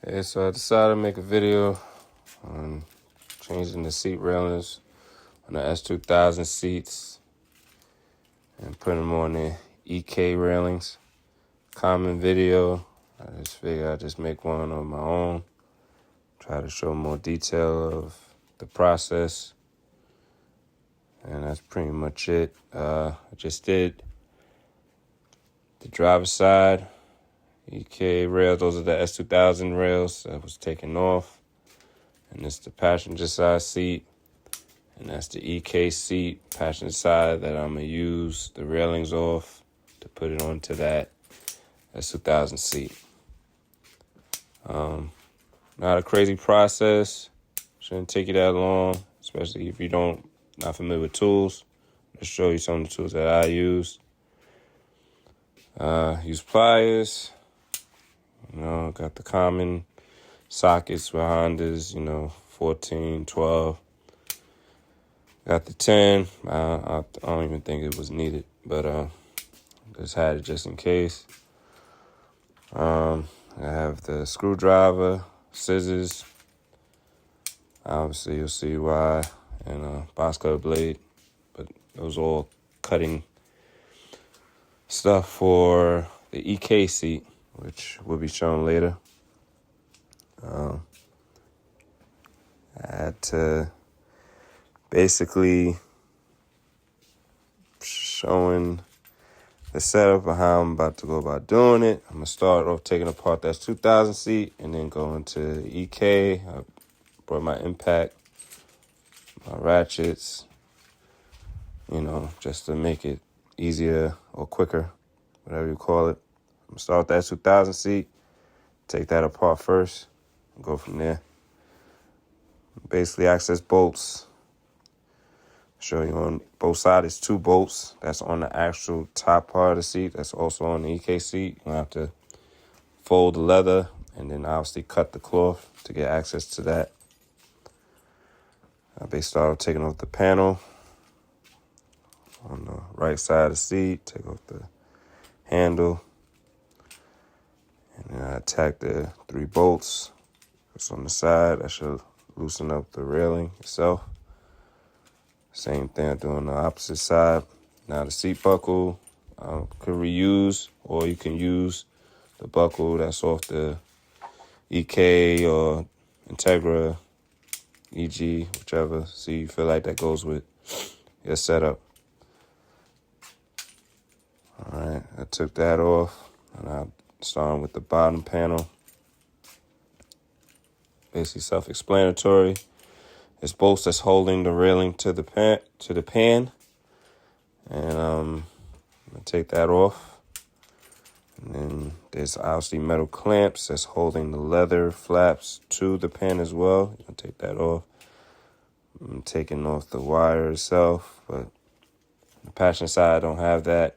Hey, so I decided to make a video on changing the seat railings on the S2000 seats and putting them on the EK railings. Common video. I just figured I'd just make one on my own. Try to show more detail of the process. And that's pretty much it. I just did the driver's side EK rails. Those are the S2000 rails that was taken off. And it's the passenger side seat. And that's the EK seat, passenger side, that I'm going to use the railings off to put it onto that S2000 seat. Not a crazy process. Shouldn't take you that long, especially if you not familiar with tools. I'll show you some of the tools that I use. Use pliers. Got the common sockets with Hondas, 14, 12. Got the 10. I don't even think it was needed, but just had it just in case. I have the screwdriver, scissors. Obviously, you'll see why, and a box cutter blade. But those all cutting stuff for the EK seat, which will be shown later. I had to basically showing the setup of how I'm about to go about doing it. I'm going to start off taking apart that 2000 seat and then go into EK. I brought my impact, my ratchets, just to make it easier or quicker, whatever you call it. I'm going to start with that 2000 seat, take that apart first, and go from there. Basically, access bolts. Show you on both sides. It's 2 bolts. That's on the actual top part of the seat. That's also on the EK seat. You're going to have to fold the leather and then obviously cut the cloth to get access to that. I basically started taking off the panel on the right side of the seat. Take off the handle. And then I attack the 3 bolts. It's on the side. I should loosen up the railing itself. Same thing I do on the opposite side. Now the seat buckle could reuse, or you can use the buckle that's off the EK or Integra, EG, whichever. See, you feel like that goes with your setup. All right, I took that off, and I'm starting with the bottom panel. Basically self-explanatory. It's bolts that's holding the railing to the pan, and I'm gonna take that off. And then there's obviously metal clamps that's holding the leather flaps to the pan as well. You can take that off. I'm taking off the wire itself, but the passenger side I don't have that.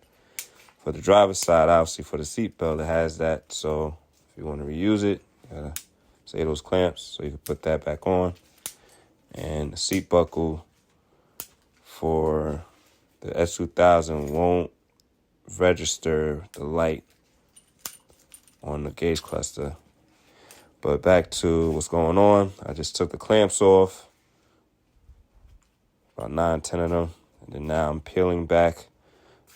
For the driver's side, obviously for the seat belt, it has that. So if you want to reuse it, you gotta save those clamps so you can put that back on. And the seat buckle for the S2000 won't register the light on the gauge cluster. But back to what's going on. I just took the clamps off, about 9, 10 of them. And then now I'm peeling back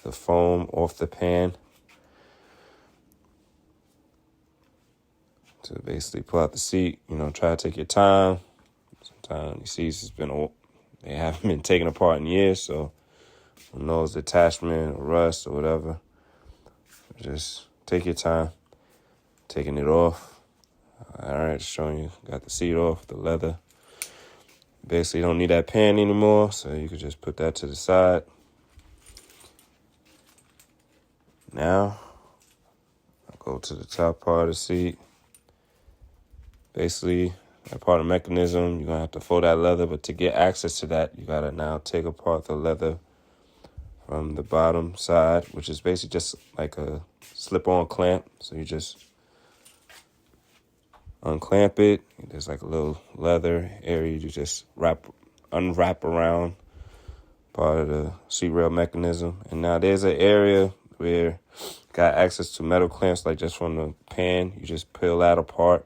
the foam off the pan to basically pull out the seat. Try to take your time. Sometimes these seats they haven't been taken apart in years, so who knows, the attachment or rust or whatever. Just take your time taking it off. All right, just showing you, got the seat off, the leather. Basically, you don't need that pan anymore, so you can just put that to the side. Now, I'll go to the top part of the seat. Basically, that part of the mechanism, you're going to have to fold that leather, but to get access to that, you got to now take apart the leather from the bottom side, which is basically just like a slip-on clamp. So you just unclamp it. There's like a little leather area you just unwrap around part of the seat rail mechanism. And now there's an area where you got access to metal clamps, like just from the pan. You just peel that apart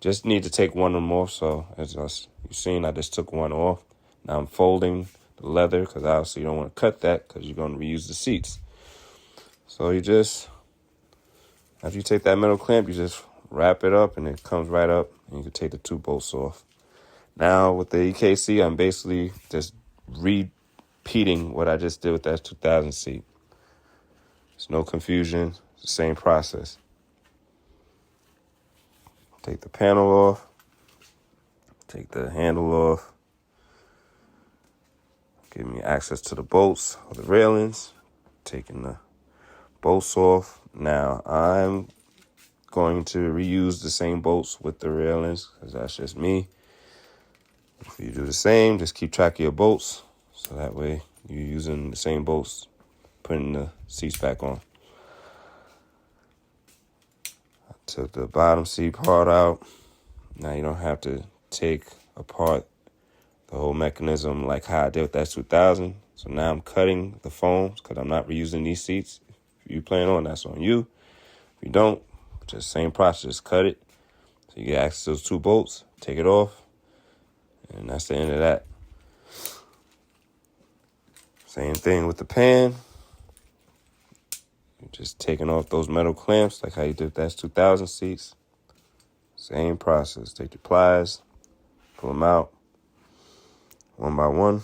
just need to take one of them off. So as you've seen, I just took one off. Now I'm folding the leather because obviously you don't want to cut that because you're going to reuse the seats. So you just, after you take that metal clamp, you just wrap it up and it comes right up and you can take the 2 bolts off. Now with the EKC, I'm basically just repeating what I just did with that 2000 seat. There's no confusion. It's the same process. Take the panel off. Take the handle off. Give me access to the bolts or the railings. Taking the bolts off. Now I'm going to reuse the same bolts with the railings because that's just me. If you do the same, just keep track of your bolts. So that way you're using the same bolts, putting the seats back on. I took the bottom seat part out. Now you don't have to take apart the whole mechanism like how I did with that 2000. So now I'm cutting the foams because I'm not reusing these seats. If you plan on, that's on you. If you don't, just same process, just cut it. So you get access to those 2 bolts, take it off, and that's the end of that. Same thing with the pan. You're just taking off those metal clamps like how you did that 2000 seats. Same process. Take your pliers, pull them out one by one.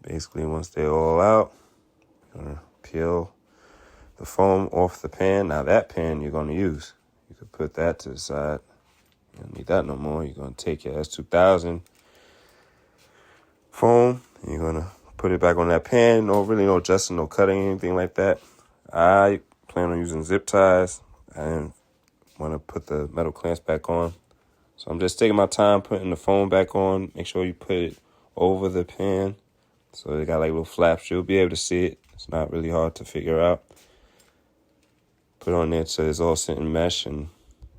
Basically, once they're all out, you're going to peel the foam off the pan. Now that pan you're going to use. You could put that to the side. You don't need that no more. You're going to take your S2000 foam and you're going to put it back on that pan. No adjusting, no cutting, anything like that. I plan on using zip ties. I didn't want to put the metal clamps back on. So I'm just taking my time putting the foam back on. Make sure you put it over the pan. So they got like little flaps. You'll be able to see it. It's not really hard to figure out. Put it on there so it's all sitting mesh and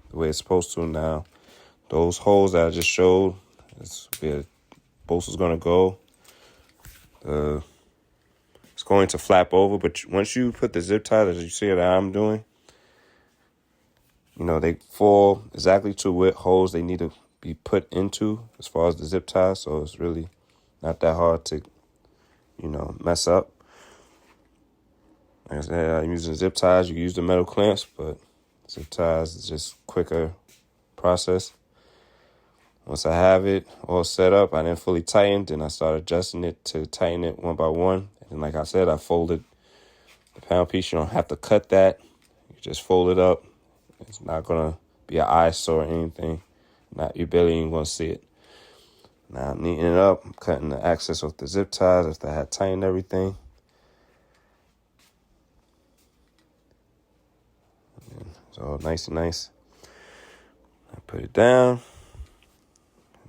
the way it's supposed to. Now, those holes that I just showed, that's where bolts is going to go. It's going to flap over, but once you put the zip tie, as you see that I'm doing, they fall exactly to what holes they need to be put into as far as the zip tie. So it's really not that hard to, mess up. Like I said, I'm using zip ties. You can use the metal clamps, but zip ties is just quicker process. Once I have it all set up, I didn't fully tighten. Then I started adjusting it to tighten it one by one. And like I said, I folded the panel piece. You don't have to cut that. You just fold it up. It's not going to be an eyesore or anything. You barely even going to see it. Now I'm neatening it up. I'm cutting the access off the zip ties after I had tightened everything. It's all nice and nice. I put it down.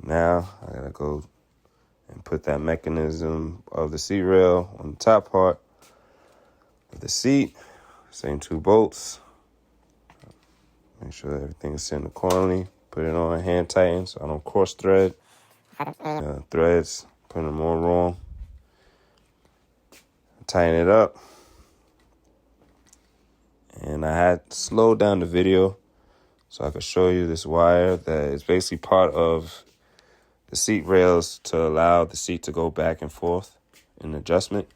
Now I gotta go and put that mechanism of the seat rail on the top part of the seat. Same 2 bolts. Make sure everything is sitting accordingly. Put it on, hand tighten so I don't cross thread. Threads, putting them all wrong. Tighten it up. And I had slowed down the video so I could show you this wire that is basically part of the seat rails to allow the seat to go back and forth in adjustment.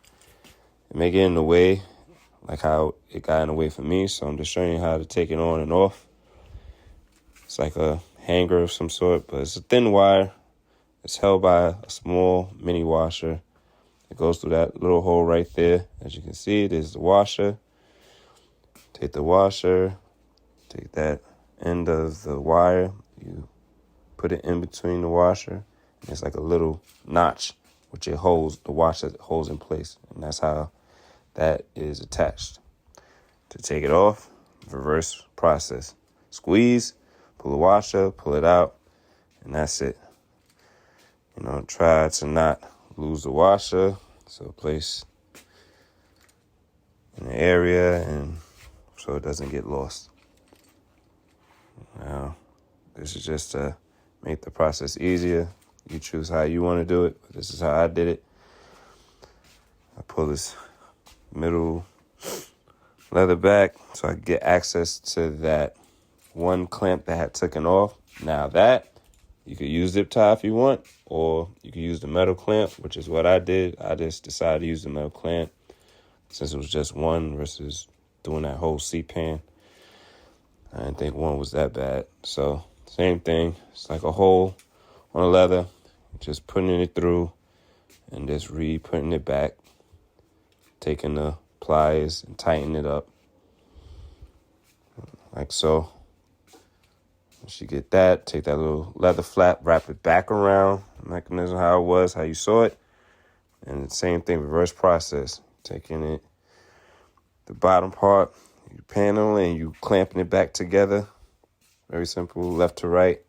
It may get in the way, like how it got in the way for me. So I'm just showing you how to take it on and off. It's like a hanger of some sort, but it's a thin wire. It's held by a small mini washer. It goes through that little hole right there. As you can see, there's the washer. Take the washer, take that end of the wire, you put it in between the washer, and it's like a little notch which it holds, the washer holds in place, and that's how that is attached. To take it off, reverse process. Squeeze, pull the washer, pull it out, and that's it. Try to not lose the washer, so place in the area and so it doesn't get lost. Now, this is just to make the process easier. You choose how you want to do it, but this is how I did it. I pull this middle leather back so I could get access to that one clamp that had taken off. Now that, you could use zip tie if you want, or you could use the metal clamp, which is what I did. I just decided to use the metal clamp since it was just one versus doing that whole seat pan. I didn't think one was that bad. So same thing. It's like a hole on the leather, just putting it through and just putting it back, taking the pliers and tightening it up like so. Once you get that, take that little leather flap, wrap it back around the mechanism how it was, how you saw it. And the same thing, reverse process. Taking it, the bottom part, you panel and you clamping it back together. Very simple, left to right.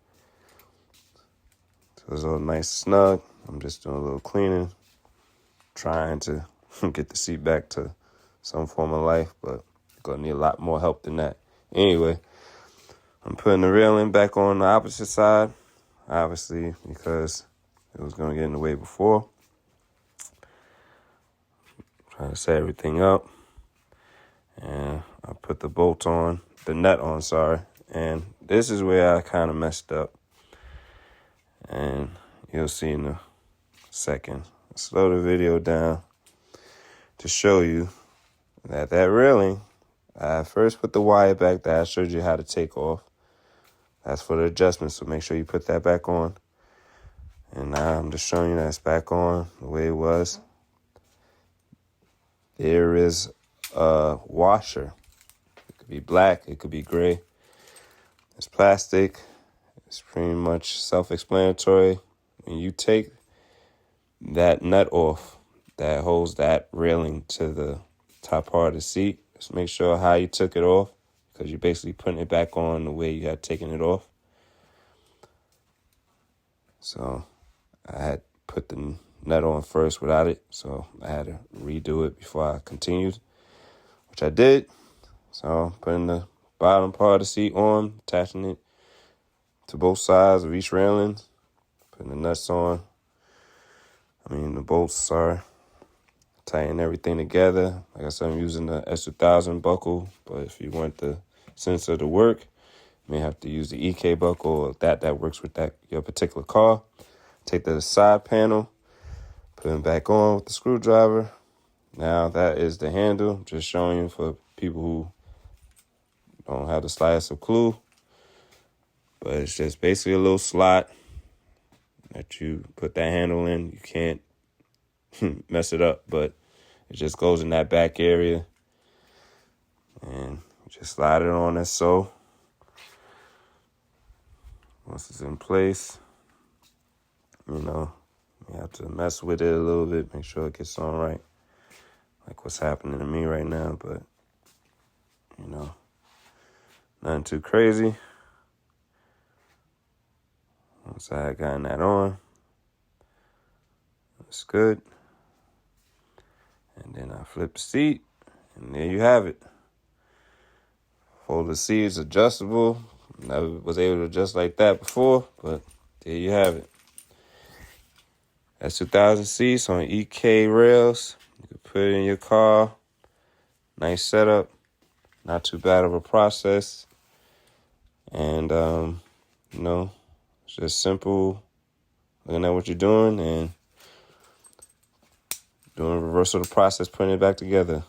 So it's all nice snug. I'm just doing a little cleaning, trying to get the seat back to some form of life, but gonna need a lot more help than that. Anyway, I'm putting the railing back on the opposite side, obviously, because it was going to get in the way before. Trying to set everything up. And I put the nut on, sorry. And this is where I kind of messed up. And you'll see in a second. Slow the video down to show you that railing, I first put the wire back that I showed you how to take off. That's for the adjustment, so make sure you put that back on. And now I'm just showing you that it's back on the way it was. There is a washer. It could be black, it could be gray. It's plastic. It's pretty much self-explanatory. When you take that nut off that holds that railing to the top part of the seat, just make sure how you took it off, because you're basically putting it back on the way you had taken it off. So I had put the nut on first without it, so I had to redo it before I continued, which I did. So I'm putting the bottom part of the seat on, attaching it to both sides of each railing, putting the nuts on. The bolts, sorry. Tighten everything together. Like I said, I'm using the S2000 buckle, but if you want the sensor to work, you may have to use the EK buckle or that works with your particular car. Take the side panel, put it back on with the screwdriver. Now that is the handle. Just showing you for people who don't have the slightest of clue. But it's just basically a little slot that you put that handle in. You can't mess it up, but it just goes in that back area. And just slide it on as so. Once it's in place, you have to mess with it a little bit, make sure it gets on right. Like what's happening to me right now, but, nothing too crazy. Once I had gotten that on, it's good. And then I flip the seat, and there you have it. Fold the seat is adjustable. Never was able to adjust like that before, but there you have it. S2000 seats on EK rails. You can put it in your car. Nice setup. Not too bad of a process. And, it's just simple. Looking at what you're doing and doing a reversal of the process, putting it back together.